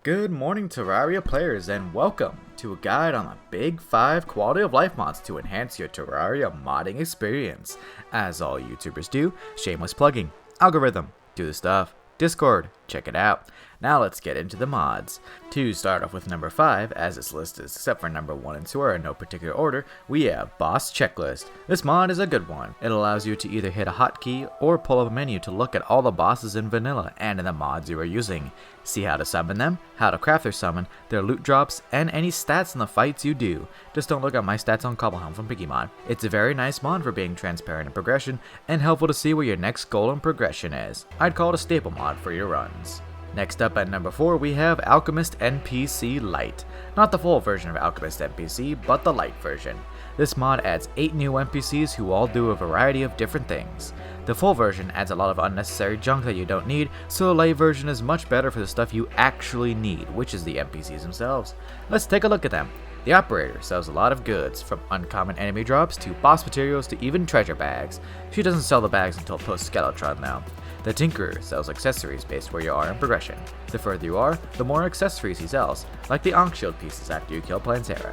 Good morning Terraria players and welcome to a guide on the big 5 quality of life mods to enhance your Terraria modding experience. As all YouTubers do, shameless plugging, algorithm, do the stuff, Discord, check it out. Now let's get into the mods. To start off with number 5, as its list is except for number 1 and 2 are in no particular order, we have Boss Checklist. This mod is a good one. It allows you to either hit a hotkey or pull up a menu to look at all the bosses in vanilla and in the mods you are using. See how to summon them, how to craft their summon, their loot drops, and any stats in the fights you do. Just don't look at my stats on Cobblehelm from Piggy-Mod. It's a very nice mod for being transparent in progression and helpful to see where your next goal in progression is. I'd call it a staple mod for your runs. Next up at number 4 we have Alchemist NPC Lite. Not the full version of Alchemist NPC, but the Lite version. This mod adds 8 new NPCs who all do a variety of different things. The full version adds a lot of unnecessary junk that you don't need, so the Lite version is much better for the stuff you actually need, which is the NPCs themselves. Let's take a look at them. The Operator sells a lot of goods, from uncommon enemy drops to boss materials to even treasure bags. She doesn't sell the bags until post-Skeletron though. The Tinkerer sells accessories based where you are in progression. The further you are, the more accessories he sells, like the Ankh Shield pieces after you kill Plantera.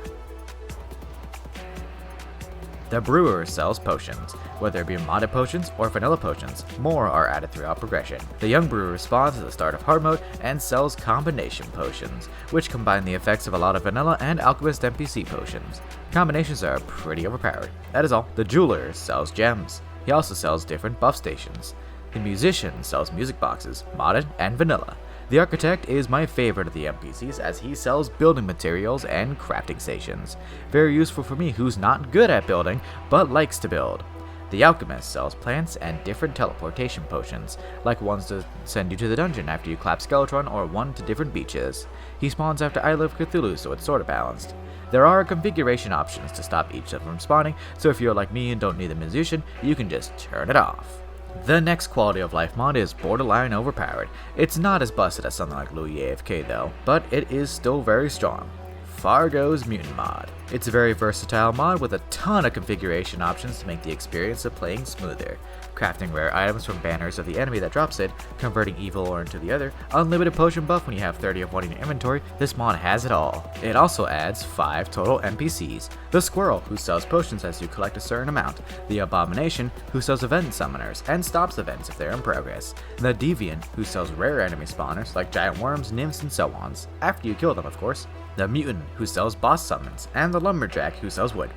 The Brewer sells potions. Whether it be modded potions or vanilla potions, more are added throughout progression. The Young Brewer spawns at the start of hard mode and sells combination potions, which combine the effects of a lot of vanilla and Alchemist NPC potions. Combinations are pretty overpowered. That is all. The Jeweler sells gems. He also sells different buff stations. The Musician sells music boxes, modded and vanilla. The Architect is my favorite of the NPCs as he sells building materials and crafting stations. Very useful for me who's not good at building, but likes to build. The Alchemist sells plants and different teleportation potions, like ones to send you to the dungeon after you clap Skeletron or one to different beaches. He spawns after Isle of Cthulhu, so it's sorta balanced. There are configuration options to stop each of them from spawning, so if you're like me and don't need the Musician, you can just turn it off. The next quality of life mod is borderline overpowered. It's not as busted as something like Louis AFK though, but it is still very strong. Fargo's Mutant mod. It's a very versatile mod with a ton of configuration options to make the experience of playing smoother. Crafting rare items from banners of the enemy that drops it, converting evil ore into the other, unlimited potion buff when you have 30 of one in your inventory, this mod has it all. It also adds 5 total NPCs. The Squirrel, who sells potions as you collect a certain amount. The Abomination, who sells event summoners and stops events if they're in progress. The Deviant, who sells rare enemy spawners like giant worms, nymphs, and so on, after you kill them of course. The Mutant, who sells boss summons, and the Lumberjack, who sells wood.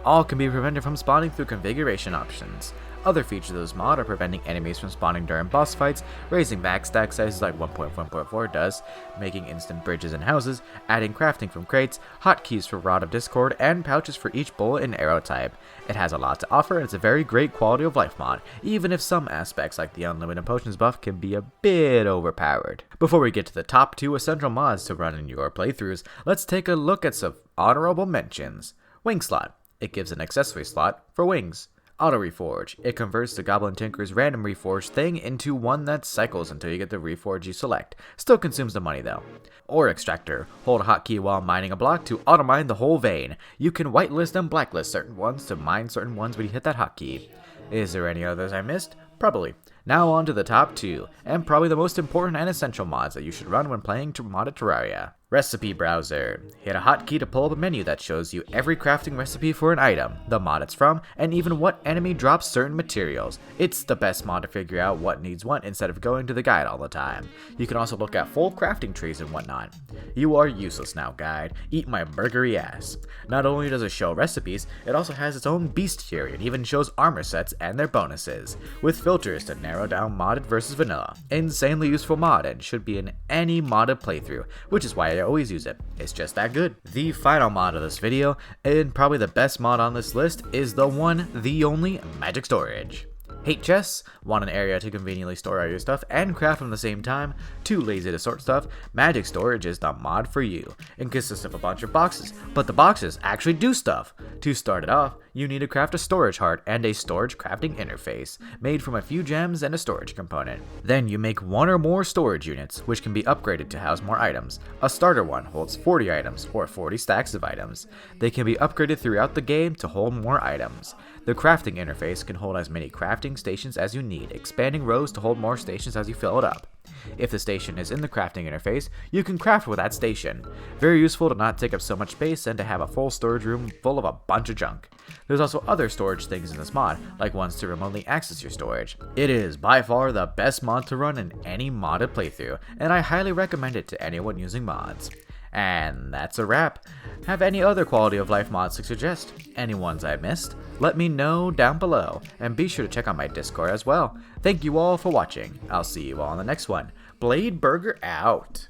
All can be prevented from spawning through configuration options. Other features of this mod are preventing enemies from spawning during boss fights, raising back stack sizes like 1.1.4 does, making instant bridges and houses, adding crafting from crates, hotkeys for Rod of Discord, and pouches for each bullet and arrow type. It has a lot to offer and it's a very great quality of life mod, even if some aspects like the unlimited potions buff can be a bit overpowered. Before we get to the top 2 essential mods to run in your playthroughs, let's take a look at some honorable mentions. Wing Slot. It gives an accessory slot for wings. Auto Reforge. It converts the Goblin Tinker's random reforge thing into one that cycles until you get the reforge you select. Still consumes the money though. Ore Extractor. Hold a hotkey while mining a block to auto-mine the whole vein. You can whitelist and blacklist certain ones to mine certain ones when you hit that hotkey. Is there any others I missed? Probably. Now on to the top 2, and probably the most important and essential mods that you should run when playing modded Terraria. Recipe Browser. Hit a hotkey to pull up a menu that shows you every crafting recipe for an item, the mod it's from, and even what enemy drops certain materials. It's the best mod to figure out what needs what instead of going to the guide all the time. You can also look at full crafting trees and whatnot. You are useless now, guide. Eat my burgery ass. Not only does it show recipes, it also has its own beast tier and even shows armor sets and their bonuses, with filters to narrow down modded versus vanilla. Insanely useful mod and should be in any modded playthrough, which is why I always use it. It's just that good. The final mod of this video, and probably the best mod on this list, is the one, the only, Magic Storage. Hate chests? Want an area to conveniently store all your stuff and craft them at the same time? Too lazy to sort stuff? Magic Storage is the mod for you. It consists of a bunch of boxes, but the boxes actually do stuff. To start it off, you need to craft a storage heart and a storage crafting interface, made from a few gems and a storage component. Then you make 1 or more storage units, which can be upgraded to house more items. A starter one holds 40 items, or 40 stacks of items. They can be upgraded throughout the game to hold more items. The crafting interface can hold as many crafting stations as you need, expanding rows to hold more stations as you fill it up. If the station is in the crafting interface, you can craft with that station. Very useful to not take up so much space and to have a full storage room full of a bunch of junk. There's also other storage things in this mod, like ones to remotely access your storage. It is by far the best mod to run in any modded playthrough, and I highly recommend it to anyone using mods. And that's a wrap. Have any other quality of life mods to suggest? Any ones I missed? Let me know down below, and be sure to check out my Discord as well. Thank you all for watching. I'll see you all in the next one. BladeBurger out.